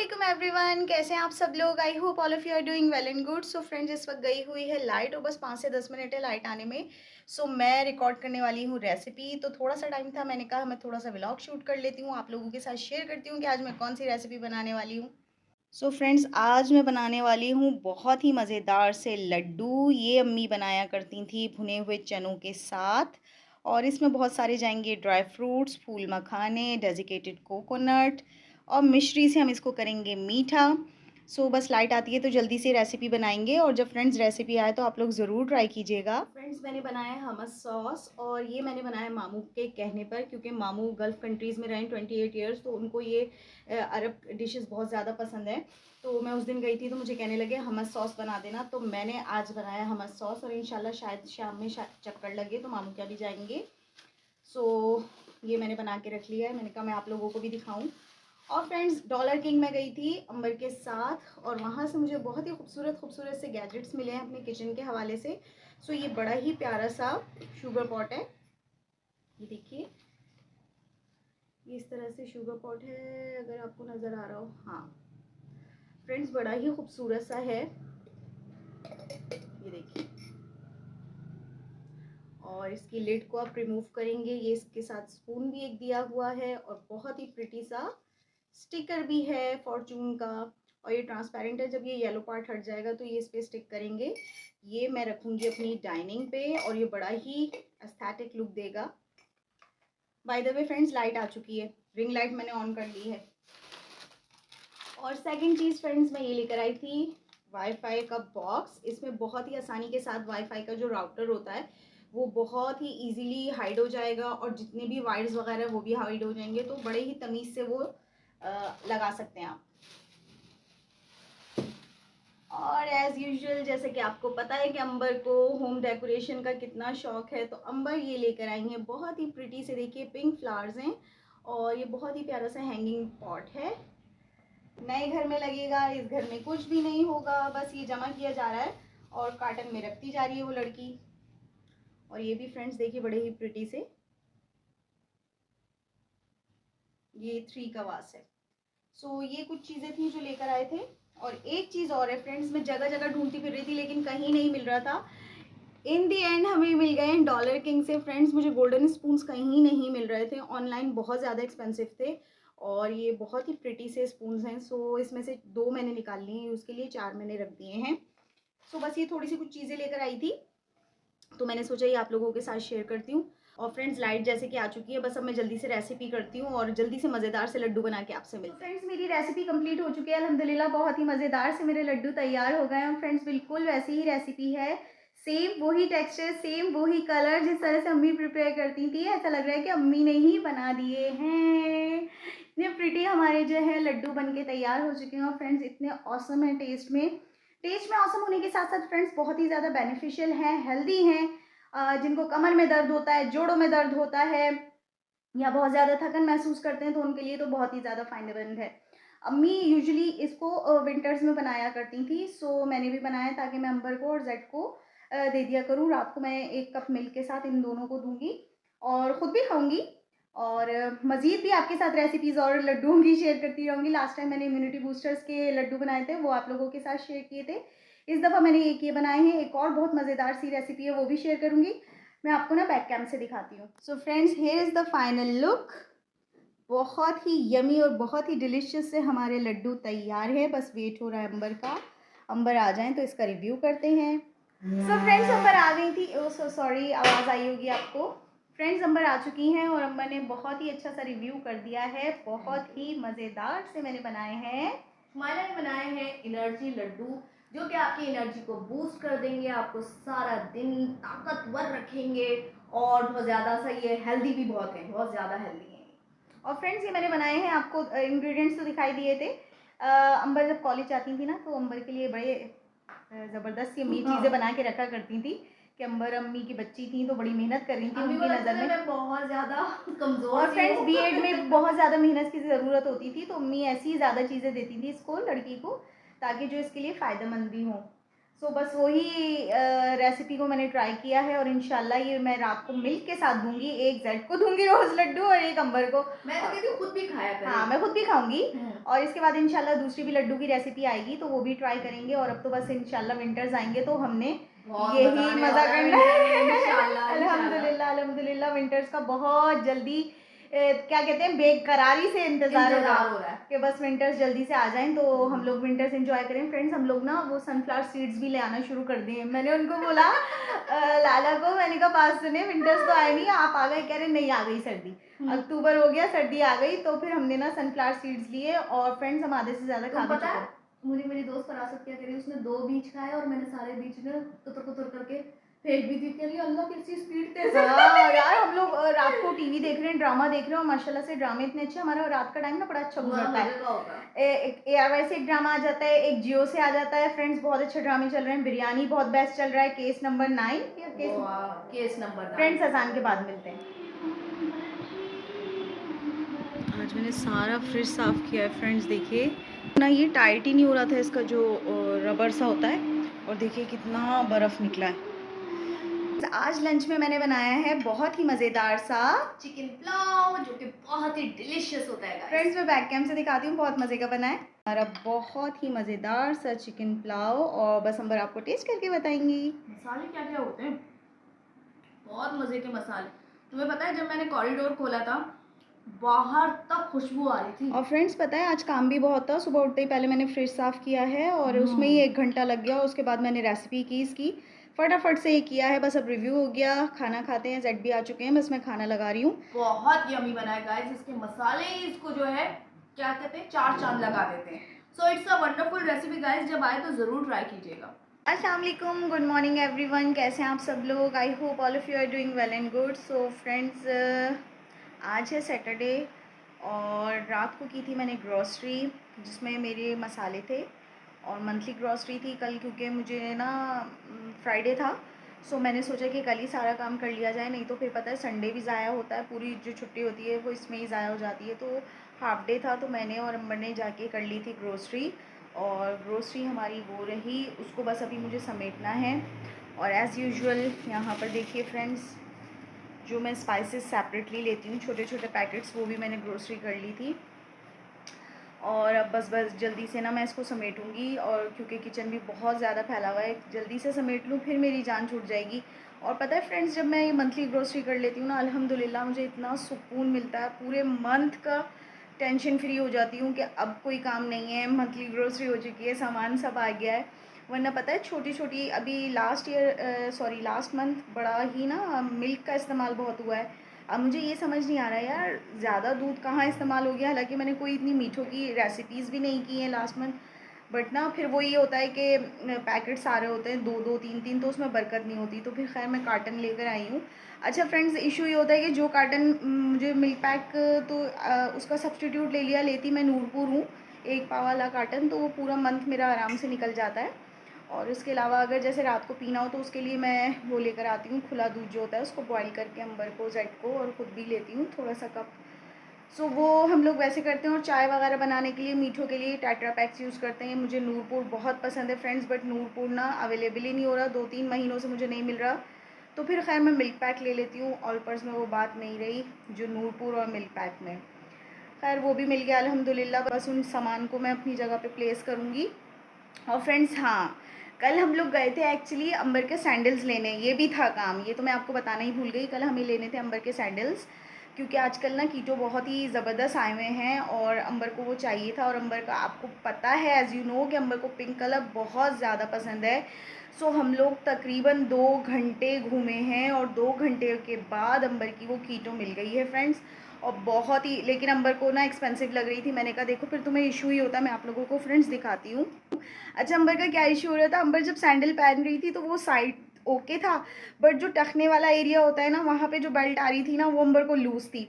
अस्सलाम एवरीवन, कैसे हैं आप सब लोग। I hope all of you are doing well and good. So friends, इस वक्त गई हुई है लाइट और बस 5 से 10 मिनट है लाइट आने में। सो मैं रिकॉर्ड करने वाली हूँ रेसिपी। तो थोड़ा सा टाइम था, मैंने कहा मैं थोड़ा सा व्लॉग शूट कर लेती हूँ, आप लोगों के साथ शेयर करती हूँ कि आज मैं कौन सी रेसिपी बनाने वाली हूँ। सो फ्रेंड्स, आज मैं बनाने वाली हूँ बहुत ही मज़ेदार से लड्डू। ये अम्मी बनाया करती थी भुने हुए चनों के साथ। और इसमें बहुत सारे जाएंगे ड्राई फ्रूट्स, फूल मखाने, डेजिकेटेड कोकोनट और मिश्री से हम इसको करेंगे मीठा। सो बस लाइट आती है तो जल्दी से रेसिपी बनाएंगे, और जब फ्रेंड्स रेसिपी आए तो आप लोग ज़रूर ट्राई कीजिएगा। फ्रेंड्स, मैंने बनाया है हमस सॉस, और ये मैंने बनाया मामू के कहने पर, क्योंकि मामू गल्फ़ कंट्रीज़ में रहें 28 ईयर्स, तो उनको ये अरब डिशेस बहुत ज़्यादा पसंद है। तो मैं उस दिन गई थी तो मुझे कहने लगे हमस सॉस बना देना, तो मैंने आज बनाया हमस सॉस, और इंशाल्लाह शायद शाम में चक्कर लगे तो मामू क्या भी जाएंगे। सो ये मैंने बना के रख लिया है, मैंने कहा मैं आप लोगों को भी दिखाऊं। और फ्रेंड्स, डॉलर किंग में गई थी अंबर के साथ, और वहाँ से मुझे बहुत ही खूबसूरत खूबसूरत से गैजेट्स मिले हैं अपने किचन के हवाले से। सो ये बड़ा ही प्यारा सा शुगर पॉट है, ये देखिए, ये इस तरह से शुगर पॉट है, अगर आपको नज़र आ रहा हो। हाँ फ्रेंड्स, बड़ा ही खूबसूरत सा है, ये देखिए। और इसकी लिड को आप रिमूव करेंगे, ये इसके साथ स्पून भी एक दिया हुआ है, और बहुत ही प्रिटी सा स्टिकर भी है फॉर्चून का। और ये ट्रांसपेरेंट है, जब ये येलो पार्ट हट जाएगा तो ये इस पे स्टिक करेंगे। ये मैं रखूंगी अपनी डाइनिंग पे, और ये बड़ा ही एस्थेटिक लुक देगा। By the way friends, light आ चुकी है, रिंग लाइट मैंने ऑन कर ली है। और सेकंड चीज़ फ्रेंड्स, मैं ये लेकर आई थी वाईफाई का बॉक्स। इसमें बहुत ही आसानी के साथ वाईफाई का जो राउटर होता है वो बहुत ही इजीली हाइड हो जाएगा, और जितने भी वायर्स वगैरह वो भी हाइड हो जाएंगे, तो बड़े ही तमीज़ से वो लगा सकते हैं आप। और एज़ यूजुअल, जैसे कि आपको पता है कि अंबर को होम डेकोरेशन का कितना शौक है, तो अंबर ये लेकर आई हैं बहुत ही प्रिटी से, देखिए पिंक फ्लावर्स हैं, और ये बहुत ही प्यारा सा हैंगिंग पॉट है। नए घर में लगेगा, इस घर में कुछ भी नहीं होगा, बस ये जमा किया जा रहा है और कार्टन में रखती जा रही है वो लड़की। और ये भी फ्रेंड्स देखिए बड़े ही प्रिटी से, ये 3 का वास है। सो ये कुछ चीज़ें थी जो लेकर आए थे। और एक चीज़ और है फ्रेंड्स, मैं जगह जगह ढूंढती फिर रही थी लेकिन कहीं नहीं मिल रहा था। इन दी एंड हमें मिल गए डॉलर किंग से। फ्रेंड्स, मुझे गोल्डन स्पून्स कहीं नहीं मिल रहे थे, ऑनलाइन बहुत ज़्यादा एक्सपेंसिव थे, और ये बहुत ही प्रिटी से स्पून्स हैं। सो इसमें से 2 मैंने निकाल लिए हैं यूज़ के लिए, 4 मैंने रख दिए हैं। सो बस ये थोड़ी सी कुछ चीज़ें लेकर आई थी, तो मैंने सोचा ये आप लोगों के साथ शेयर करती हूँ। और फ्रेंड्स, लाइट जैसे कि आ चुकी है, बस अब मैं जल्दी से रेसिपी करती हूँ और जल्दी से मज़ेदार से लड्डू बना के आपसे मिलती हूँ। फ्रेंड्स, मेरी रेसिपी कंप्लीट हो चुकी है अल्हम्दुलिल्लाह, बहुत ही मज़ेदार से मेरे लड्डू तैयार हो गए हैं। फ्रेंड्स, बिल्कुल वैसी ही रेसिपी है, सेम वही टेक्सचर, सेम वही कलर, जिस तरह से अम्मी प्रिपेयर करती थी, ऐसा लग रहा है कि अम्मी ने ही बना दिए हैं। इतने प्रिटी हमारे जो है लड्डू बन के तैयार हो चुके हैं। और फ्रेंड्स, इतने ऑसम है टेस्ट में ऑसम होने के साथ साथ फ्रेंड्स बहुत ही ज़्यादा बेनिफिशियल हैं, हेल्दी हैं। जिनको कमर में दर्द होता है, जोड़ों में दर्द होता है, या बहुत ज़्यादा थकन महसूस करते हैं, तो उनके लिए तो बहुत ही ज़्यादा फ़ायदेमंद है। अम्मी यूजुअली इसको विंटर्स में बनाया करती थी, सो मैंने भी बनाया ताकि मैं अंबर को और जेड को दे दिया करूँ। रात को मैं 1 कप मिल्क के साथ इन दोनों को दूँगी और ख़ुद भी खाऊँगी, और मज़ीद भी आपके साथ रेसिपीज़ और लड्डुओं की शेयर करती रहूँगी। लास्ट टाइम मैंने इम्यूनिटी बूस्टर्स के लड्डू बनाए थे, वो आप लोगों के साथ शेयर किए थे। इस दफ़ा मैंने एक ये बनाए हैं, एक और बहुत मज़ेदार सी रेसिपी है, वो भी शेयर करूँगी। मैं आपको ना बैक कैम से दिखाती हूँ। So friends, here is the final look. बहुत ही यमी और बहुत ही डिलीशियस से हमारे लड्डू तैयार है, बस वेट हो रहा है अंबर का। अंबर आ जाएं तो इसका रिव्यू करते हैं। सो फ्रेंड्स, अंबर आ गई थी, ओ सो सॉरी, आवाज़ आई होगी आपको। फ्रेंड्स, अंबर आ चुकी हैं और अंबर ने बहुत ही अच्छा सा रिव्यू कर दिया है। बहुत ही मज़ेदार से मैंने बनाए हैं, हमारे बनाए हैं एनर्जी लड्डू, जो कि आपकी एनर्जी को बूस्ट कर देंगे, आपको सारा दिन ताकतवर रखेंगे, और बहुत ज़्यादा सा ये हेल्दी भी बहुत है, बहुत ज़्यादा हेल्दी है। और फ्रेंड्स, ये मैंने बनाए हैं, आपको इंग्रेडिएंट्स तो दिखाई दिए थे। अंबर जब कॉलेज जाती थी ना, तो अंबर के लिए बड़े ज़बरदस्त ये चीज़ें बना के रखा करती थी, कि अंबर अम्मी की बच्ची थी तो बड़ी मेहनत कर रही थी उनकी नज़र में, मैं बहुत ज़्यादा कमज़ोर। और फ्रेंड्स, बीएड में बहुत ज़्यादा मेहनत की ज़रूरत होती थी, तो अम्मी ऐसी ही ज़्यादा चीज़ें देती थी इसको, लड़की को, ताकि जो इसके लिए फ़ायदेमंद भी हों। सो बस वही रेसिपी को मैंने ट्राई किया है और इंशाल्लाह ये मैं रात को मिल्क के साथ दूंगी। एक जेड को दूंगी रोज लड्डू और एक अंबर को। मैं तो कहती हूँ खुद भी खाया करें। हाँ मैं खुद भी खाऊंगी और इसके बाद इंशाल्लाह दूसरी भी लड्डू की रेसिपी आएगी तो वो भी ट्राई करेंगे। और अब तो बस इंशाल्लाह विंटर्स आएंगे तो हमने यही मज़ा करना है। अल्हम्दुलिल्लाह अल्हम्दुलिल्लाह विंटर्स का बहुत जल्दी क्या कहते हैं बेकरारी से इंतजार हो रहा है कि बस विंटर्स जल्दी से आ जाएं तो हम लोग विंटर्स एंजॉय करें। फ्रेंड्स हम लोग ना वो सनफ्लावर सीड्स भी ले आना शुरू कर दिए। मैंने उनको बोला लाला को, मैंने कहा बात सुने विंटर्स तो आए नहीं, आप आ गए? कह रहे नहीं आ गई सर्दी, अक्टूबर हो गया सर्दी आ गई। तो फिर हमने ना सनफ्लावर सीड्स लिए और फ्रेंड्स हम आधे से ज्यादा खा भी चुके। मुझे मेरी दोस्त फरासत क्या करी, उसने 2 बीज खाए और मैंने सारे बीज ना कुतर करके फेंक भी दी। कह रही अल्लाह कैसी स्पीड तेज है। हाँ यार हम लोग रात को टीवी देख रहे हैं, ड्रामा देख रहे हैं और माशाल्लाह से ड्रामे इतने अच्छे। हमारा रात का टाइम ना बड़ा अच्छा गुजरता है। एक ARY से एक ड्रामा आ जाता है, एक जियो से आ जाता है। फ्रेंड्स बहुत अच्छे ड्रामे चल रहे हैं। बिरयानी बहुत बेस्ट चल रहा है, केस नंबर 9 या केस नंबर 9। फ्रेंड्स अजान के बाद मिलते हैं। आज मैंने सारा फ्रिज साफ़ किया है फ्रेंड्स। देखिए ना ये टाइट ही नहीं हो रहा था इसका जो रबर सा होता है और देखिए कितना बर्फ़ निकला है। आज लंच में मैंने बनाया है बहुत ही मज़ेदार सा चिकन पुलाव जो कि बहुत ही डिलीशियस होता है। फ्रेंड्स मैं बैक कैम से दिखाती हूँ, बहुत मज़े का बना है हमारा बहुत ही मज़ेदार सा चिकन पुलाव। और बस अंबर आपको टेस्ट करके बताएंगी मसाले क्या क्या होते हैं। बहुत मज़े के मसाले। तुम्हें पता है जब मैंने कॉरिडोर खोला था बाहर तक खुशबू आ रही थी। और फ्रेंड्स पता है आज काम भी बहुत था। सुबह उठते ही पहले मैंने फ्रिज साफ़ किया है और उसमें ही 1 घंटा लग गया। उसके बाद मैंने रेसिपी की इसकी, फटाफट से ही किया है। बस अब रिव्यू हो गया, खाना खाते हैं। जेड भी आ चुके हैं, बस मैं खाना लगा रही हूँ। बहुत यमी बना है गाइस, इसके मसाले ही इसको जो है क्या कहते हैं 4 चांद लगा देते हैं। So it's a wonderful recipe guys, जब आए तो ज़रूर ट्राई कीजिएगा। अस्सलाम वालेकुम, गुड मॉर्निंग एवरीवन। कैसे हैं आप सब लोग? I hope all of you are doing well and good. So friends आज है सैटरडे और रात को की थी मैंने ग्रॉसरी जिसमें मेरे मसाले थे और मंथली ग्रॉसरी थी कल, क्योंकि मुझे ना फ्राइडे था। सो मैंने सोचा कि कल ही सारा काम कर लिया जाए, नहीं तो फिर पता है संडे भी ज़ाया होता है, पूरी जो छुट्टी होती है वो इसमें ही ज़ाया हो जाती है। तो हाफ डे था तो मैंने और अम्बर ने जाके कर ली थी ग्रोसरी और ग्रोसरी हमारी वो रही, उसको बस अभी मुझे समेटना है। और एज़ यूजुअल यहाँ पर देखिए फ्रेंड्स जो मैं स्पाइसेस सेपरेटली लेती हूँ छोटे छोटे पैकेट्स, वो भी मैंने ग्रोसरी कर ली थी। और अब बस जल्दी से ना मैं इसको समेटूँगी और क्योंकि किचन भी बहुत ज़्यादा फैला हुआ है, जल्दी से समेट लूँ फिर मेरी जान छूट जाएगी। और पता है फ्रेंड्स जब मैं ये मंथली ग्रोसरी कर लेती हूँ ना अल्हम्दुलिल्लाह मुझे इतना सुकून मिलता है, पूरे मंथ का टेंशन फ्री हो जाती हूँ कि अब कोई काम नहीं है, मंथली ग्रोसरी हो चुकी है, सामान सब आ गया है। वरना पता है छोटी छोटी अभी लास्ट मंथ बड़ा ही ना मिल्क का इस्तेमाल बहुत हुआ है। अब मुझे ये समझ नहीं आ रहा है यार ज़्यादा दूध कहाँ इस्तेमाल हो गया। हालांकि मैंने कोई इतनी मीठों की रेसिपीज़ भी नहीं की हैं लास्ट मंथ, बट ना फिर वो ये होता है कि पैकेट सारे होते हैं 2-2 3-3 तो उसमें बरकत नहीं होती। तो फिर खैर मैं कार्टन लेकर आई हूँ। अच्छा फ्रेंड्स इशू ये होता है कि जो कार्टन मुझे मिल्क पैक तो उसका सब्सटीट्यूट ले लिया, लेती मैं नूरपुर हूँ 1 पाव वाला कार्टन, तो वो पूरा मंथ मेरा आराम से निकल जाता है। और इसके अलावा अगर जैसे रात को पीना हो तो उसके लिए मैं वो लेकर आती हूँ खुला दूध जो होता है, उसको बॉईल करके अंबर को जेड को और ख़ुद भी लेती हूँ थोड़ा सा कप। सो वो हम लोग वैसे करते हैं। और चाय वगैरह बनाने के लिए मीठों के लिए टेट्रा पैक्स यूज़ करते हैं। मुझे नूरपुर बहुत पसंद है फ्रेंड्स, बट नूरपुर ना अवेलेबल ही नहीं हो रहा, 2-3 महीनों से मुझे नहीं मिल रहा। तो फिर खैर मैं मिल्क पैक ले लेती हूँ। ऑलपर्स में वो बात नहीं रही जो नूरपुर और मिल्क पैक में, खैर वो भी मिल गया अल्हम्दुलिल्लाह। बस उन सामान को मैं अपनी जगह पे प्लेस करूँगी। और फ्रेंड्स हाँ कल हम लोग गए थे एक्चुअली अंबर के सैंडल्स लेने, ये भी था काम, ये तो मैं आपको बताना ही भूल गई। कल हमें लेने थे अंबर के सैंडल्स क्योंकि आजकल ना कीटो बहुत ही ज़बरदस्त आए हुए हैं और अंबर को वो चाहिए था। और अंबर का आपको पता है एज़ यू नो कि अंबर को पिंक कलर बहुत ज़्यादा पसंद है। सो हम लोग तकरीबन 2 घंटे घूमे हैं और 2 घंटे के बाद अंबर की वो कीटो मिल गई है फ्रेंड्स। और बहुत ही, लेकिन अंबर को ना एक्सपेंसिव लग रही थी। मैंने कहा देखो फिर तुम्हें इशू ही होता है, मैं आप लोगों को फ्रेंड्स दिखाती हूँ। अच्छा अंबर का क्या इशू हो रहा था, अंबर जब सैंडल पहन रही थी तो वो साइड ओके था, बट जो टखने वाला एरिया होता है ना वहाँ पे जो बेल्ट आ रही थी ना वो अंबर को लूज़ थी।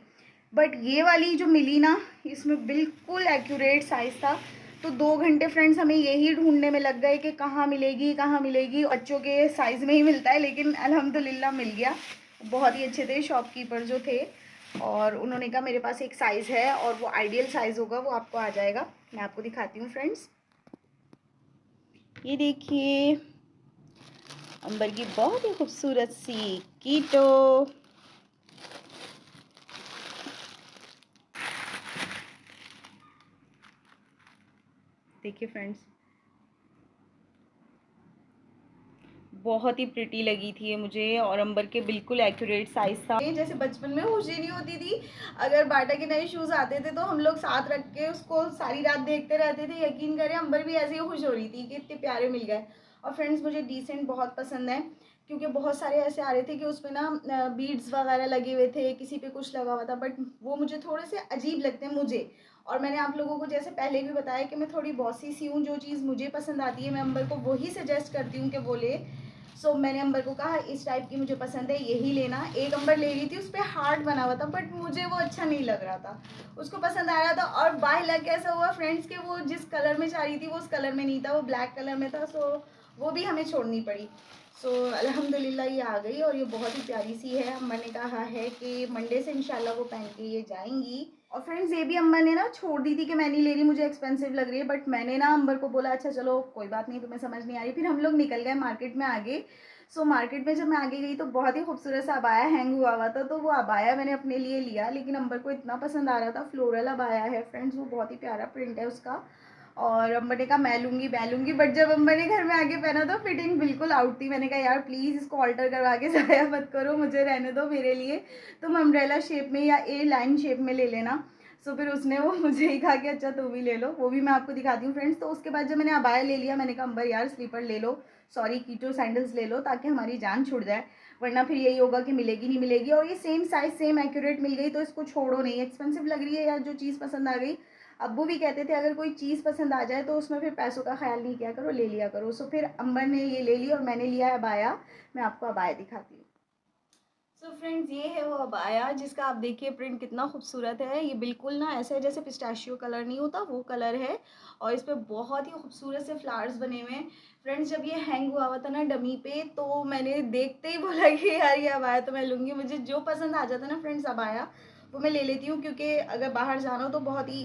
बट ये वाली जो मिली ना इसमें बिल्कुल एक्यूरेट साइज़ था। तो 2 घंटे फ्रेंड्स हमें यही ढूंढने में लग गए कि कहाँ मिलेगी कहाँ मिलेगी। बच्चों के साइज़ में ही मिलता है लेकिन अल्हम्दुलिल्लाह मिल गया। बहुत ही अच्छे थे शॉपकीपर जो थे और उन्होंने कहा मेरे पास एक साइज़ है और वो आइडियल साइज़ होगा, वो आपको आ जाएगा। मैं आपको दिखाती हूँ फ्रेंड्स, ये देखिए अंबर की बहुत ही खूबसूरत सी कीटो। देखिए फ्रेंड्स, बहुत ही प्रिटी लगी थी ये मुझे, और अंबर के बिल्कुल एक्यूरेट साइज था। जैसे बचपन में खुशी नहीं होती थी, अगर बाटा के नए शूज़ आते थे तो हम लोग साथ रख के उसको सारी रात देखते रहते थे। यकीन करें, अंबर भी ऐसे ही खुश हो रही थी कि इतने प्यारे मिल गए। और फ्रेंड्स, मुझे डिसेंट बहुत पसंद है, क्योंकि बहुत सारे ऐसे आ रहे थे कि उसमें ना बीड्स वगैरह लगे हुए थे, किसी पे कुछ लगा हुआ था, बट वो मुझे थोड़े से अजीब लगते हैं मुझे। और मैंने आप लोगों को जैसे पहले भी बताया कि मैं थोड़ी बॉसी सी हूँ, जो चीज़ मुझे पसंद आती है मैं अंबर को वही सजेस्ट करती हूँ कि वो ले। सो मैंने अंबर को कहा इस टाइप की मुझे पसंद है, यही लेना। एक अंबर ले रही थी, उस पर हार्ट बना हुआ था, बट मुझे वो अच्छा नहीं लग रहा था, उसको पसंद आ रहा था। और बाय लक ऐसा हुआ फ्रेंड्स के वो जिस कलर में चाह रही थी वो उस कलर में नहीं था, वो ब्लैक कलर में था। सो वो भी हमें छोड़नी पड़ी। सो अल्हम्दुलिल्लाह ये आ गई, और ये बहुत ही प्यारी सी है। अम्मा ने कहा है कि मंडे से इंशाल्लाह वो पहन के ये जाएंगी। और फ्रेंड्स, ये भी अम्मा ने ना छोड़ दी थी कि मैं नहीं ले रही, मुझे एक्सपेंसिव लग रही है, बट मैंने ना अंबर को बोला अच्छा चलो कोई बात नहीं, तुम्हें समझ नहीं आ रही। फिर हम लोग निकल गए मार्केट में आगे। सो मार्केट में जब मैं आगे गई तो बहुत ही खूबसूरत सा अबाया हैंग हुआ हुआ था, तो वो अबाया मैंने अपने लिए लिया। लेकिन अंबर को इतना पसंद आ रहा था, फ्लोरल अबाया है फ्रेंड्स, वो बहुत ही प्यारा प्रिंट है उसका। और अंबर ने कहा मैं लूँगी, बट जब अंबर ने घर में आके पहना तो फिटिंग बिल्कुल आउट थी। मैंने कहा यार प्लीज़ इसको ऑल्टर करवा के ज़ाया मत करो, मुझे रहने दो, मेरे लिए तुम अम्ब्रेला शेप में या ए लाइन शेप में ले लेना। सो फिर उसने वो मुझे ही कहा कि अच्छा तुम भी ले लो, वो भी मैं आपको दिखाती हूँ फ्रेंड्स। तो उसके बाद जब मैंने अबाया ले लिया, मैंने कहा अंबर यार स्लीपर ले लो, सॉरी कीटो सैंडल्स ले लो, ताकि हमारी जान छुट जाए, वरना फिर यही होगा कि मिलेगी नहीं मिलेगी। और ये सेम साइज सेम एक्यूरेट मिल गई तो इसको छोड़ो नहीं, एक्सपेंसिव लग रही है यार, जो चीज़ पसंद आ गई। अब्बू भी कहते थे अगर कोई चीज़ पसंद आ जाए तो उसमें फिर पैसों का ख्याल नहीं किया करो, ले लिया करो। सो फिर अंबर ने ये ले ली और मैंने लिया है अबाया। मैं आपको अबाया दिखाती हूँ। सो फ्रेंड्स, ये है वो अबाया जिसका आप देखिए प्रिंट कितना खूबसूरत है। ये बिल्कुल ना ऐसा है जैसे पिस्ताशियो कलर नहीं होता, वो कलर है, और इस पर बहुत ही खूबसूरत से फ्लावर्स बने हुए हैं। फ्रेंड्स, जब ये हैंग हुआ हुआ था ना डमी पे, तो मैंने देखते ही बोला कि यार ये अबाया तो मैं लूँगी। मुझे जो पसंद आ जाता है ना फ्रेंड्स अबाया, वो मैं ले लेती हूँ, क्योंकि अगर बाहर जाना हो तो बहुत ही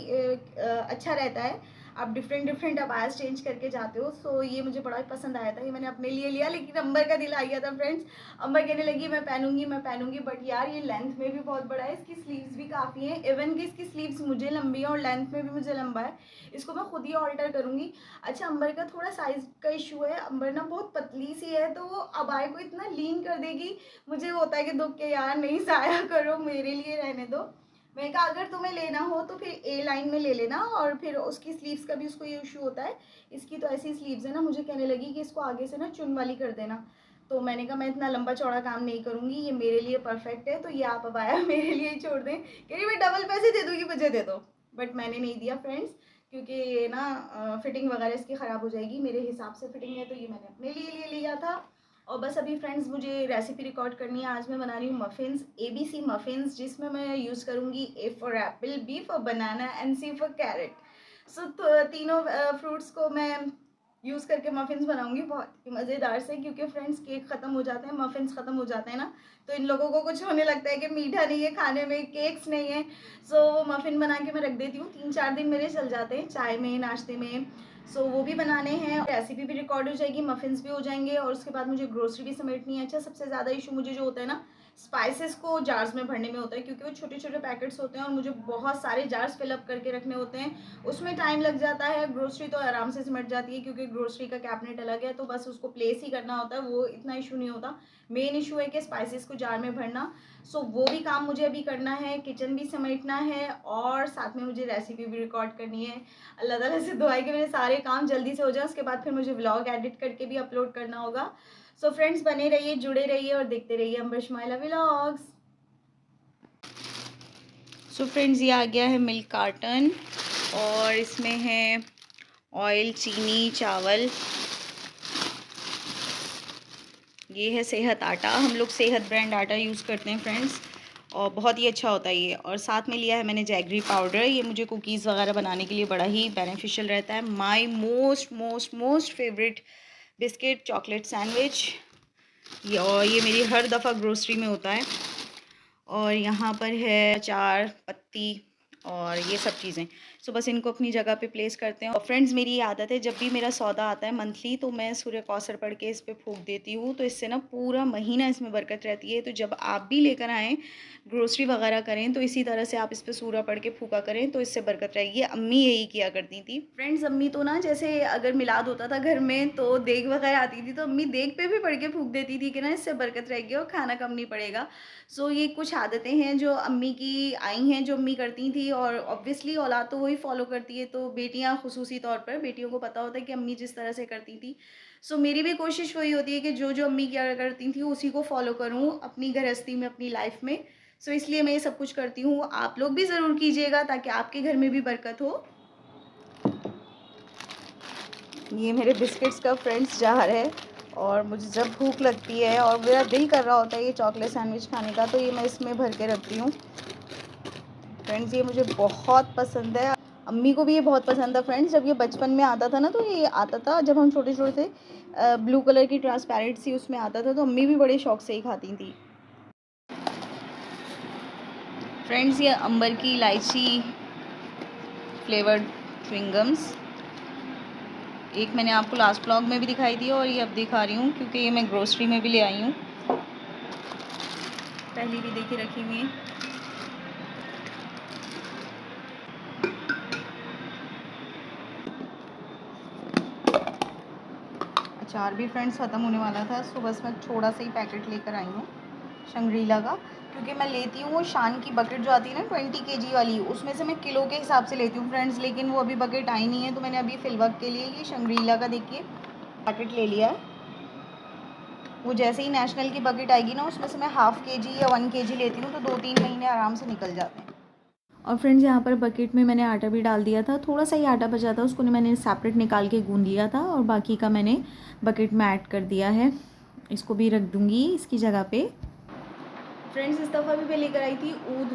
अच्छा रहता है, आप डिफरेंट डिफरेंट अबायास चेंज करके जाते हो। सो ये मुझे बड़ा ही पसंद आया था, ये मैंने अपने लिए लिया। लेकिन अंबर का दिल आ गया था फ्रेंड्स, अम्मा कहने लगी मैं पहनूंगी, बट यार ये लेंथ में भी बहुत बड़ा है, इसकी स्लीव्स भी काफ़ी हैं, इवन कि इसकी स्लीव्स मुझे लंबी है और लेंथ में भी मुझे लंबा है। इसको मैं खुद ही ऑल्टर करूँगी। अच्छा, अंबर का थोड़ा साइज़ का इशू है, अंबर ना बहुत पतली सी है, तो वो अबाए को इतना लीन कर देगी, मुझे होता है कि दुख के यार नहीं ज़ाया करो, मेरे लिए रहने दो। मैंने कहा अगर तुम्हें लेना हो तो फिर ए लाइन में ले लेना, और फिर उसकी स्लीव्स का भी उसको ये इशू होता है। इसकी तो ऐसी स्लीव्स है ना, मुझे कहने लगी कि इसको आगे से ना चुन वाली कर देना। तो मैंने कहा मैं इतना लंबा चौड़ा काम नहीं करूँगी, ये मेरे लिए परफेक्ट है, तो ये आप अबाया मेरे लिए ही छोड़ दें। कह रही मैं डबल पैसे दे दूँगी, मुझे दे दो। बट मैंने नहीं दिया फ्रेंड्स, क्योंकि ये ना फिटिंग वगैरह इसकी ख़राब हो जाएगी, मेरे हिसाब से फिटिंग है, तो ये मैंने अपने लिए लिया था। और बस अभी फ्रेंड्स मुझे रेसिपी रिकॉर्ड करनी है। आज मैं बना रही हूँ मफ़िन्स, ABC मफ़िन्स, जिसमें मैं यूज़ करूँगी A for apple, B for banana and C for carrot. So तीनों फ्रूट्स को मैं यूज़ करके मफ़िन्स बनाऊंगी, बहुत ही मज़ेदार से, क्योंकि फ्रेंड्स केक ख़त्म हो जाते हैं, मफ़िन्स ख़त्म हो जाते हैं ना, तो इन लोगों को कुछ होने लगता है कि मीठा नहीं है खाने में, केक्स नहीं है। सो वो मफ़िन बना के मैं रख देती हूँ, 3-4 दिन मेरे चल जाते हैं चाय में, नाश्ते में। सो वो भी बनाने हैं, रेसिपी भी रिकॉर्ड हो जाएगी, मफ़िन्स भी हो जाएंगे, और उसके बाद मुझे ग्रोसरी भी समेटनी है। अच्छा, सबसे ज़्यादा इशू मुझे जो होता है ना, स्पाइसेस को जार्स में भरने में होता है, क्योंकि वो छोटे छोटे पैकेट्स होते हैं और मुझे बहुत सारे जार्स फिलअप करके रखने होते हैं, उसमें टाइम लग जाता है। ग्रोसरी तो आराम से सिमट जाती है, क्योंकि ग्रोसरी का कैबिनेट अलग है, तो बस उसको प्लेस ही करना होता है, वो इतना इशू नहीं होता। मेन इशू है कि स्पाइसेस को जार में भरना। सो वो भी काम मुझे अभी करना है, किचन भी समेटना है, और साथ में मुझे रेसिपी भी रिकॉर्ड करनी है। अल्लाह ताला से दुआ है कि मेरे सारे काम जल्दी से हो जाए, उसके बाद फिर मुझे व्लॉग एडिट करके भी अपलोड करना होगा। सो फ्रेंड्स, बने रहिए, जुड़े रहिए और देखते रहिए अंबर शमाइला व्लॉग्स। सो फ्रेंड्स, ये आ गया है मिल्क कार्टन, और इसमें है ऑयल, चीनी, चावल। ये है सेहत आटा, हम लोग सेहत ब्रांड आटा यूज़ करते हैं फ्रेंड्स, और बहुत ही अच्छा होता है ये। और साथ में लिया है मैंने जैगरी पाउडर, ये मुझे कुकीज़ वगैरह बनाने के लिए बड़ा ही बेनिफिशियल रहता है। My most most most favourite biscuit chocolate sandwich, और ये मेरी हर दफ़ा ग्रोसरी में होता है। और यहाँ पर है अचार, पत्ती और ये सब चीज़ें। सो बस इनको अपनी जगह पे प्लेस करते हैं। और फ्रेंड्स मेरी ये आदत है, जब भी मेरा सौदा आता है मंथली तो मैं सूर्य कौसर पढ़ के इस पे फूंक देती हूँ, तो इससे ना पूरा महीना इसमें बरकत रहती है। तो जब आप भी लेकर आएँ ग्रोसरी वगैरह करें तो इसी तरह से आप इस पे सूरा पढ़ के फूका करें, तो इससे बरकत रहेगी। अम्मी यही किया करती थी। फ्रेंड्स अम्मी तो ना जैसे अगर मिलाद होता था घर में तो देग वगैरह आती थी, तो अम्मी देग पे भी पढ़ के फूंक देती थी कि ना इससे बरकत रहेगी और खाना कम नहीं पड़ेगा। सो ये कुछ आदतें हैं जो अम्मी की आई हैं, जो अम्मी करती थी, और ऑब्वियसली औलाद तो वही फॉलो करती है। तो बेटियां खुसूसी तौर पर बेटियों को पता होता है कि अम्मी जिस तरह से करती थी, सो मेरी भी कोशिश वही होती है कि जो जो अम्मी क्या करती थी उसी को फॉलो करूँ अपनी गृहस्थी में, अपनी लाइफ में। सो इसलिए मैं ये सब कुछ करती हूँ। आप लोग भी ज़रूर कीजिएगा ताकि आपके घर में भी बरकत हो। ये मेरे बिस्किट्स का फ्रेंड्स जार है, और मुझे जब भूख लगती है और मेरा दिल कर रहा होता है ये चॉकलेट सैंडविच खाने का, तो ये मैं इसमें भर के रखती हूँ। फ्रेंड्स ये मुझे बहुत पसंद है, अम्मी को भी ये बहुत पसंद था। फ्रेंड्स जब ये बचपन में आता था ना, तो ये आता था जब हम छोटे छोटे थे, ब्लू कलर की ट्रांसपेरेंट सी उसमें आता था, तो अम्मी भी बड़े शौक से ही खाती थी। फ्रेंड्स ये अंबर की इलायची फ्लेवर्ड च्युइंगम्स, एक मैंने आपको लास्ट व्लॉग में भी दिखाई थी और ये अब दिखा रही हूँ क्योंकि ये मैं ग्रोसरी में भी ले आई हूँ। पहली भी देखी रखी हुई है। अचार भी फ्रेंड्स ख़त्म होने वाला था, सो बस मैं थोड़ा सा ही पैकेट लेकर आई हूँ शंग्रीला का, क्योंकि मैं लेती हूँ वो शान की बकेट जो आती है ना 20 kg वाली, उसमें से मैं किलो के हिसाब से लेती हूँ फ्रेंड्स, लेकिन वो अभी बकेट आई नहीं है। तो मैंने अभी फिलवक के लिए ये शंग्रीला का देखिए पैकेट ले लिया है। वो जैसे ही नेशनल की बकेट आएगी ना, उसमें से मैं ½ kg या 1 kg लेती हूँ, तो 2-3 महीने आराम से निकल जाते हैं। और फ्रेंड्स यहाँ पर बकेट में मैंने आटा भी डाल दिया था, थोड़ा सा ही आटा बचा था, उसको मैंने सेपरेट निकाल के गूंद लिया था और बाकी का मैंने बकेट में ऐड कर दिया है। इसको भी रख दूँगी इसकी जगह पे। फ्रेंड्स इस दफ़ा भी मैं लेकर आई थी ऊद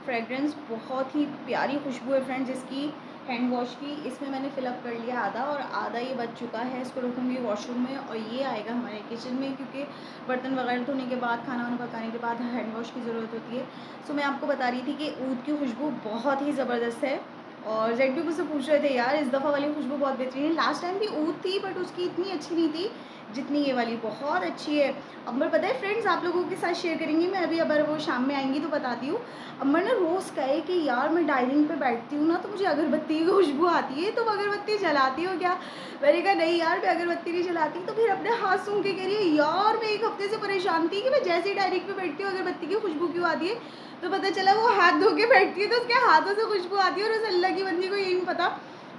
फ्रेगरेंस, बहुत ही प्यारी खुशबू है फ्रेंड्स इसकी, हैंड वॉश की। इसमें मैंने फिलअप कर लिया आधा, और आधा ये बच चुका है। इसको रखूँगी वॉशरूम में और ये आएगा हमारे किचन में, क्योंकि बर्तन वगैरह धोने के बाद, खाना वाना पकाने के बाद हैंड वॉश की ज़रूरत होती है। सो मैं आपको बता रही थी कि ऊद की खुशबू बहुत ही ज़बरदस्त है, और जेड भी मुझसे पूछ रहे थे यार इस दफ़ा वाली खुशबू बहुत बेहतरीन है। लास्ट टाइम भी ऊद थी बट उसकी इतनी अच्छी नहीं थी जितनी ये वाली, बहुत अच्छी है। अम्बर पता है फ्रेंड्स आप लोगों के साथ शेयर करेंगी मैं अभी, अगर वो शाम में आएंगी तो बताती हूँ। अम्बर ने रोज़ कहे कि यार मैं डाइनिंग पे बैठती हूँ ना तो मुझे अगरबत्ती की खुशबू आती है, तुम अगरबत्ती जलाती हो क्या? मैंने कहा नहीं यार मैं अगरबत्ती नहीं जलाती। तो फिर अपने हाथ सूंघ के कह रही है यार मैं 1 हफ्ते से परेशान थी कि मैं जैसे ही डाइनिंग पे बैठती हूँ अगरबत्ती की खुशबू क्यों आती है। तो पता चला वो हाथ धो के बैठती है तो उसके हाथों से खुशबू आती है, और उस अल्लाह की बंदी को यही नहीं पता।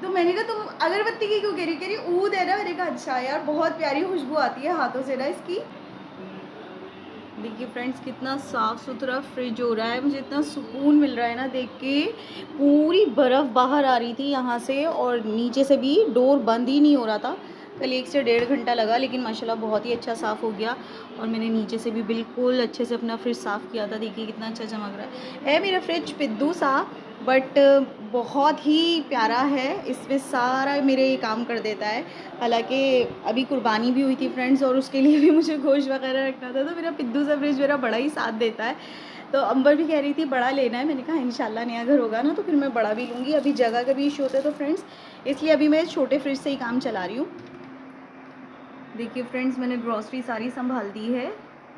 तो मैंने कहा तुम अगरबत्ती की क्यों कह रही ऊद है ना। मैंने कहा अच्छा यार बहुत प्यारी खुशबू आती है हाथों से ना इसकी। देखिए फ्रेंड्स कितना साफ़ सुथरा फ्रिज हो रहा है, मुझे इतना सुकून मिल रहा है ना देख के। पूरी बर्फ़ बाहर आ रही थी यहाँ से, और नीचे से भी डोर बंद ही नहीं हो रहा था। कल 1 से 1.5 घंटा लगा, लेकिन माशाल्लाह बहुत ही अच्छा साफ़ हो गया। और मैंने नीचे से भी बिल्कुल अच्छे से अपना फ्रिज साफ़ किया था। देखिए कितना अच्छा चमक रहा है मेरा फ्रिज पिद्दू सा, बट बहुत ही प्यारा है। इसमें सारा मेरे काम कर देता है। हालाँकि अभी कुर्बानी भी हुई थी फ्रेंड्स, और उसके लिए भी मुझे गोश्त वगैरह रखना था, तो मेरा पिद्दू सा फ्रिज मेरा बड़ा ही साथ देता है। तो अंबर भी कह रही थी बड़ा लेना है, मैंने कहा इंशाल्लाह नया घर होगा ना तो फिर मैं बड़ा भी लूँगी। अभी जगह का भी इशू होता है तो फ्रेंड्स इसलिए अभी मैं छोटे फ्रिज से ही काम चला रही हूँ। देखिए फ्रेंड्स मैंने ग्रॉसरी सारी संभाल दी है।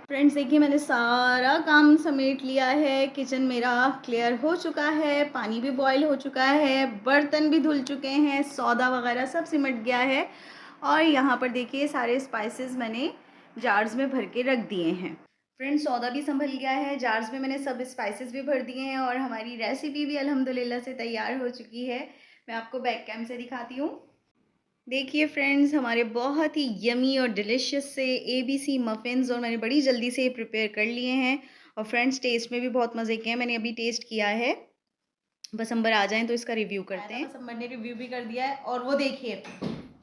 फ्रेंड्स देखिए मैंने सारा काम समेट लिया है, किचन मेरा क्लियर हो चुका है, पानी भी बॉईल हो चुका है, बर्तन भी धुल चुके हैं, सौदा वगैरह सब सिमट गया है। और यहाँ पर देखिए सारे स्पाइसेस मैंने जार्स में भर के रख दिए हैं। फ्रेंड्स सौदा भी संभल गया है, जार्स में मैंने सब स्पाइसेस भी भर दिए हैं, और हमारी रेसिपी भी अल्हम्दुलिल्लाह से तैयार हो चुकी है। मैं आपको बैक कैम से दिखाती हूँ। देखिए फ्रेंड्स हमारे बहुत ही यमी और डिलिशियस से ABC मफ़िन्स, और मैंने बड़ी जल्दी से प्रिपेयर कर लिए हैं। और फ्रेंड्स टेस्ट में भी बहुत मज़े के हैं, मैंने अभी टेस्ट किया है। बस अंबर आ जाएं तो इसका रिव्यू करते हैं। बस अंबर ने रिव्यू भी कर दिया है, और वो देखिए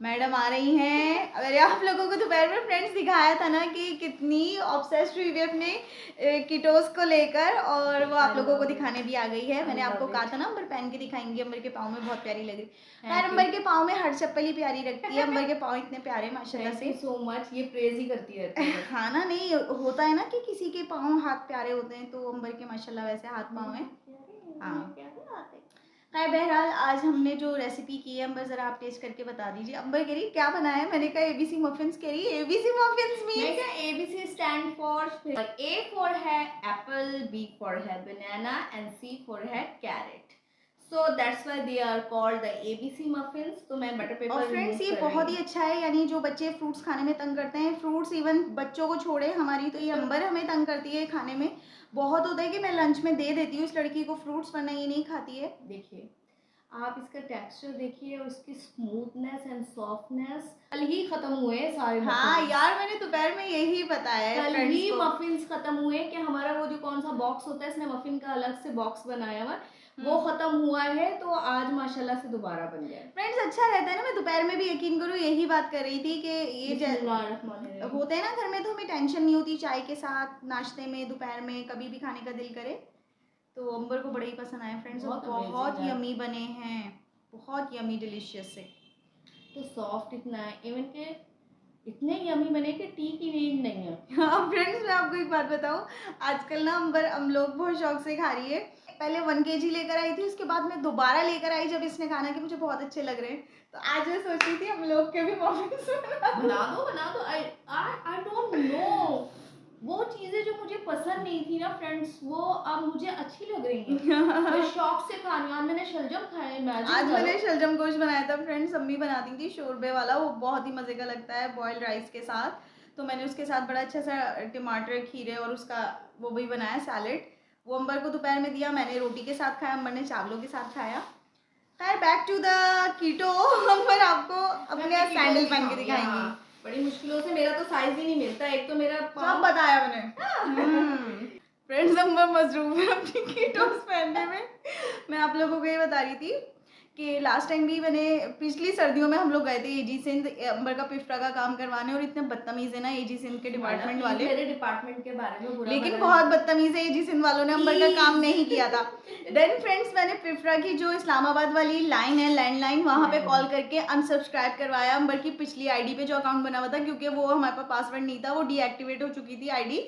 मैडम आ रही हैं। अगर आप लोगों को दोपहर में फ्रेंड्स दिखाया था ना कि कितनी ऑब्सेस्ड हुई है अपने किटोस को लेकर, और वो आप लोगों को दिखाने भी आ गई है। मैंने आपको कहा था ना अंबर पहन के दिखाएंगी, अंबर के पाँव में बहुत प्यारी लग रही है। अंबर के पाँव में हर चप्पल ही प्यारी लगती है, अंबर के पाँव इतने प्यारे माशाल्लाह से। सो मच, ये प्रेज ही करती रहती है। हाँ ना, नहीं होता है ना कि किसी के पाँव हाथ प्यारे होते हैं, तो अंबर के माशाल्लाह वैसे हाथ पाँव हैं। हाँ खैर बहरहाल आज हमने जो रेसिपी की है, अंबर ज़रा आप टेस्ट करके बता दीजिए। अंबर कह रही क्या बनाया है? मैंने कहा एबीसी मफिन्स। कह रही एबीसी मफिन्स मैं मीन्स क्या ABC stand for A for है एप्पल, B फॉर है बनाना एंड C फॉर है carrot. So that's why they are called the ABC muffins. तो मैं बटर पेपर और फ्रेंड्स ये बहुत ही अच्छा है, यानी जो बच्चे फ्रूट्स खाने में तंग करते हैं, फ्रूट्स इवन बच्चों को छोड़े हमारी तो ये अंबर हमें तंग करती है खाने में। बहुत होता है कि मैं लंच में दे देती हूँ इस लड़की को फ्रूट्स, वरना ये नहीं खाती है। देखिए आप इसका टेक्सचर देखिए और उसकी स्मूथनेस एंड सॉफ्टनेस। कल ही खत्म हुए हैं सारे हाँ muffins। यार, मैंने दोपहर में यही बताया है कल फ्रेंड्स ही को। मफिन्स खत्म हुए कि हमारा वो जो कौन सा बॉक्स होता है, इसने मफिन का अलग से बॉक्स बनाया हुआ वो खत्म हुआ है, तो आज माशाल्लाह से दोबारा बन गया। फ्रेंड्स अच्छा रहता है ना, मैं दोपहर में भी यकीन करो यही बात कर रही थी कि ये बिस्मिल्लाहिर्रहमानिर्रहीम। होते हैं ना घर में, तो हमें टेंशन नहीं होती, चाय के साथ, नाश्ते में, दोपहर में, कभी भी खाने का दिल करे। तो अंबर को बड़े ही पसंद आए फ्रेंड्स, और बहुत बहुत amazing है। यमी बने हैं, बहुत यमी डिलीशियस से। तो सॉफ्ट इतना है, इवन के इतने यमी बने कि टी की नीड नहीं है। हाँ फ्रेंड्स, मैं आपको एक बात बताऊँ, आजकल ना अंबर हम लोग बहुत शौक से खा रही है। पहले 1 kg लेकर आई थी, उसके बाद मैं दोबारा लेकर आई जब इसने खाना कि मुझे बहुत अच्छे लग रहे हैं, तो आज मैं सोच रही थी हम लोग के भी मॉफिन्स बना दो। आई डोंट नो, वो चीजें जो मुझे पसंद नहीं थी ना फ्रेंड्स, वो अब मुझे अच्छी लग रही हैं। मैं शौक से खा रही हूँ। आज मैंने शलजम खाए, इमेजिन आज करो। मैंने शलजम गोश्त बनाया था फ्रेंड्स, अम्मी बनाती थी शोरबे वाला, वो बहुत ही मज़े का लगता है बॉइल्ड राइस के साथ। तो मैंने उसके साथ बड़ा अच्छा सा टमाटर, खीरे और उसका वो भी बनाया सैलेड। वो अंबर को दोपहर में दिया, मैंने रोटी के साथ खाया, अंबर ने चावलों के साथ खाया। खैर बैक टू द कीटो। अंबर आपको अपने सैंडल पहन के दिखाएंगी। बड़ी मुश्किलों से, मेरा तो साइज ही नहीं मिलता, एक तो मेरा सब बताया मैंने। फ्रेंड्स अंबर मजरूफ है अपनी कीटोस पहनने में। मैं आप लोगों को ये बता रही थी कि लास्ट टाइम भी मैंने, पिछली सर्दियों में हम लोग गए थे एजी सिंध अंबर का पिफ्रा का काम करवाने, और इतने बदतमीज है ना एजी सिंध के डिपार्टमेंट वाले, मेरे डिपार्टमेंट के बारे में बुरा लेकिन भला बहुत बदतमीज है एजी सिंध वालों ने, अंबर का काम नहीं किया था। देन फ्रेंड्स मैंने पिफ्रा की जो इस्लामाबाद वाली लाइन है, लैंडलाइन, वहाँ पे कॉल करके अनसब्सक्राइब करवाया अंबर की पिछली आईडी पे जो अकाउंट बना हुआ था, क्योंकि वो हमारे पास पासवर्ड नहीं था, वो डीएक्टिवेट हो चुकी थी आईडी।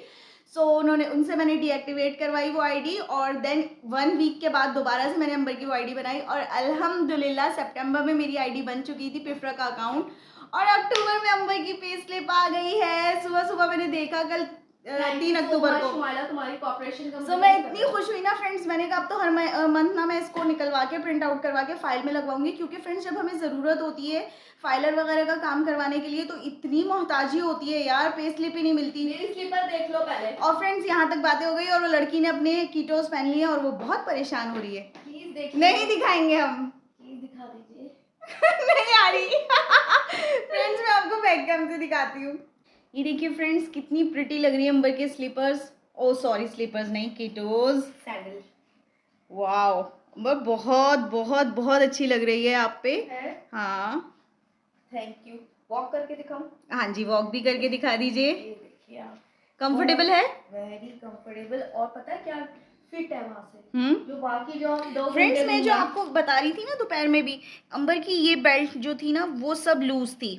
सो उन्होंने, उनसे मैंने डीएक्टिवेट करवाई वो आईडी, और देन 1 वीक के बाद दोबारा से मैंने अंबर की वो आईडी बनाई, और अल्हम्दुलिल्लाह सितंबर में मेरी आईडी बन चुकी थी पिफ्रा का अकाउंट, और अक्टूबर में अंबर की पे स्लिप आ गई है। सुबह सुबह मैंने देखा कल 3 अक्टूबर को। तुम्हारी कॉपरेशन का सो मैं इतनी खुश हुई ना फ्रेंड्स, मैंने कहा अब तो हर मंथ ना मैं इसको निकलवा के प्रिंट आउट करवा के फाइल में लगवाऊंगी, क्योंकि फ्रेंड्स जब हमें ज़रूरत होती है फाइलर वगैरह का काम करवाने के लिए, तो इतनी मोहताजी होती है यार, पे स्लिप ही नहीं मिलती। मेरी स्लीपर देख लो पहले। और फ्रेंड्स यहाँ तक बातें हो गई, और वो लड़की ने अपने कीटोस पहन लिए और वो बहुत परेशान हो रही है। प्लीज देखिए। नहीं दिखाएंगे हम। प्लीज दिखा दीजिए। नहीं आ रही। फ्रेंड्स मैं आपको बैक कैम से दिखाती हूँ। ये देखिए फ्रेंड्स कितनी प्रिटी लग रही है अंबर के स्लीपर्स, ओ सॉरी स्लीपर्स नहीं, कीटोस सैंडल। वाओ अंबर बहुत बहुत बहुत अच्छी लग रही है आप पे। है? हाँ थैंक यू। वॉक करके दिखाऊं? हाँ जी, वॉक भी करके दिखा दीजिए। ये देखिए आप, कंफर्टेबल है? वेरी कंफर्टेबल, और पता है क्या फिट है वहां से। जो बाकी जो हम 2 फ्रेंड्स घंटे मैं जो घूमना- आपको बता रही थी ना दोपहर में भी, अंबर की ये बेल्ट जो थी ना वो सब लूज थी,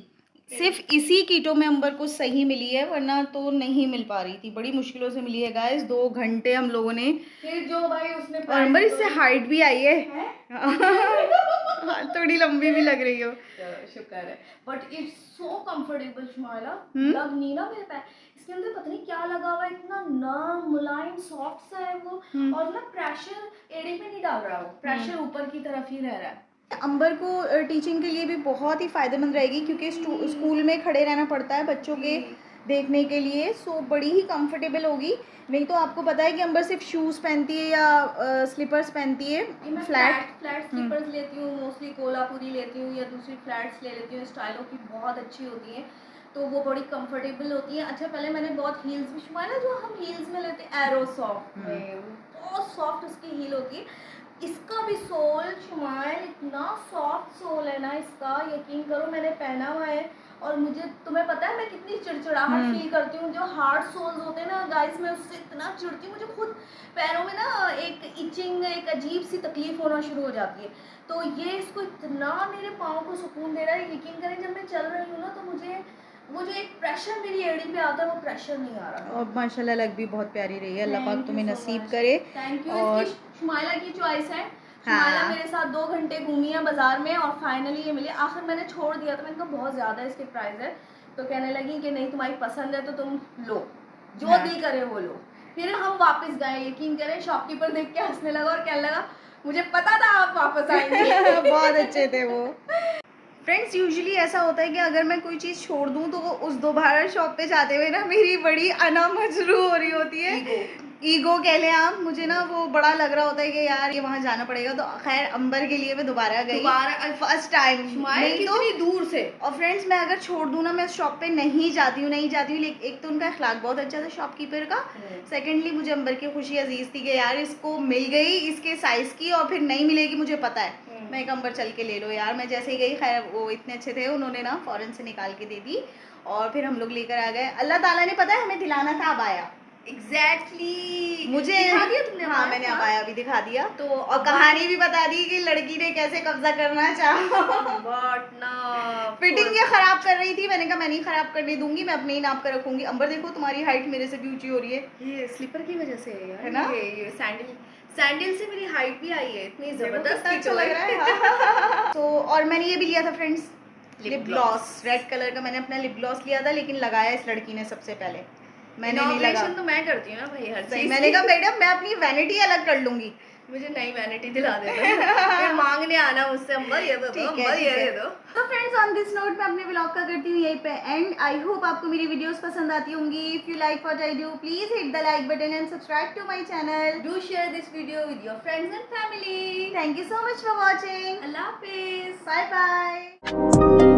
सिर्फ इसी कीटो में अंबर को सही मिली है, वरना तो नहीं मिल पा रही थी, बड़ी मुश्किलों से मिली है गाइस। 2 घंटे हम लोगों ने, फिर जो भाई उसने और अंबर इससे हाइट भी आई है। है? थोड़ी लंबी भी लग रही हो। शुक्र है, but it's so comfortable Shumaila. Hmm? लग नहीं ना मेरे पैर, इसके अंदर पता नहीं क्या लगा हुआ है, इतना नरम मुलायम सॉफ्ट सा है वो, और ना प्रेशर एड़ी पे नहीं डाल रहा, वो प्रेशर ऊपर की तरफ ही रह रहा है। अंबर को टीचिंग के लिए भी बहुत ही फ़ायदेमंद रहेगी, क्योंकि स्कूल में खड़े रहना पड़ता है बच्चों के देखने के लिए, सो बड़ी ही कंफर्टेबल होगी। नहीं तो आपको पता है कि अंबर सिर्फ शूज़ पहनती है या स्लीपर्स पहनती है, मैं फ्लैट स्लीपर्स लेती हूँ, मोस्टली कोल्हापुरी लेती हूँ या दूसरी फ्लैट्स ले लेती हूँ, स्टाइलों की बहुत अच्छी होती हैं, तो वो बड़ी कंफर्टेबल होती है। अच्छा पहले मैंने बहुत हील्स भी शुमाइला, जो हम हील्स में लेते हैं एरो सॉफ्ट में, बहुत सॉफ्ट उसकी हील होती है। इसका भी सोल शुमाइल इतना सॉफ्ट सोल है ना इसका, यकीन करो मैंने पहना हुआ है, और मुझे, तुम्हें पता है मैं कितनी चिड़चिड़ाहट फील करती हूँ, जो हार्ड सोल्स होते हैं ना गाइस, मैं उससे इतना चिड़ती हूँ, मुझे खुद पैरों में ना एक इचिंग, एक अजीब सी तकलीफ होना शुरू हो जाती है। तो ये इसको इतना मेरे पाँव को सुकून दे रहा है, यकीन करें जब मैं चल रही हूँ ना, तो मुझे वो जो एक प्रेशर मेरी एड़ी पे आता है वो प्रेशर नहीं आ रहा। और माशाल्लाह लग भी बहुत प्यारी रही है, अल्लाह पाक तुम्हें नसीब करे। Thank you. और इसकी शुमाइला की चॉइस है, शुमाइला हाँ। मेरे साथ 2 घंटे घूमी है बाजार में और फाइनली ये मिली। आखिर मैंने छोड़ दिया था, मैंने कहा बहुत ज़्यादा इसके प्राइस है, तो कहने लगी कि नहीं तुम्हारी पसंद है तो तुम लो, जो हाँ। दिल करे वो लो। फिर हम वापस गए, यकीन करें शॉपकीपर देख के हंसने लगा और कहने लगा मुझे पता था आप वापस आएंगे। बहुत अच्छे थे वो। फ्रेंड्स यूजुअली ऐसा होता है कि अगर मैं कोई चीज़ छोड़ दूँ तो वो उस दोबारा शॉप पे जाते हुए ना मेरी बड़ी अनामजरू हो रही होती है। ईगो कह लें आप। मुझे ना वो बड़ा लग रहा होता है कि यार ये वहाँ जाना पड़ेगा, तो खैर अंबर के लिए मैं दोबारा गई, फर्स्ट टाइम। नहीं तो कितनी दूर से। और फ्रेंड्स मैं अगर छोड़ दूँ ना, मैं उस शॉप पे नहीं जाती हूँ लेकिन एक तो उनका अखलाक बहुत अच्छा था शॉपकीपर का, सेकेंडली मुझे अंबर की खुशी अजीज थी कि यार इसको मिल गई इसके साइज़ की, और फिर नहीं मिलेगी मुझे पता है, मैं एक अंबर चल के ले लो यार। मैं जैसे ही गई, खैर वो इतने अच्छे थे, उन्होंने ना फ़ौरन से निकाल के दे दी और फिर हम लोग लेकर आ गए। अल्लाह ताला ने पता है हमें दिलाना था अबाया। एग्जैक्टली मुझे दिखा दिया तुमने? हाँ मैंने अबाया भी दिखा दिया, तो और कहानी भी बता दी कि लड़की ने कैसे कब्जा करना चाहा। बट ना फिटिंग ये खराब कर रही थी, मैंने कहा मैं नहीं खराब करने दूंगी, मैं अपने ही नाप कर रखूंगी। अंबर देखो तुम्हारी हाइट मेरे से भी ऊंची हो रही है, ये स्लीपर की वजह से है यार, है ना? ये सैंडल से मेरी हाइट भी आई है, इतनी जबरदस्त अच्छा लग रहा है। तो और मैंने ये भी लिया था friends, lip gloss, red colour का। मैंने अपना लिप ग्लॉस लिया था लेकिन लगाया इस लड़की ने सबसे पहले, मैंने नहीं लगा। तो मैं करती हूँ ना भाई हर सही, चीज। मैंने कहा मैडम मैं अपनी वैनिटी अलग कर लूंगी। मुझे नई वैनिटी दिला देना। फिर मांगने आना मुझसे अंबर ये दे दो, अंबर ये दे दो। तो फ्रेंड्स ऑन दिस नोट मैं अपने व्लॉग का करती हूँ यहीं पे एंड। आई होप आपको मेरी वीडियोस पसंद आती होंगी। If you like what I do please hit the like button and subscribe to my channel. Do share this video with your friends and family. Thank you so much for watching. अल्लाह हाफिज। Bye bye.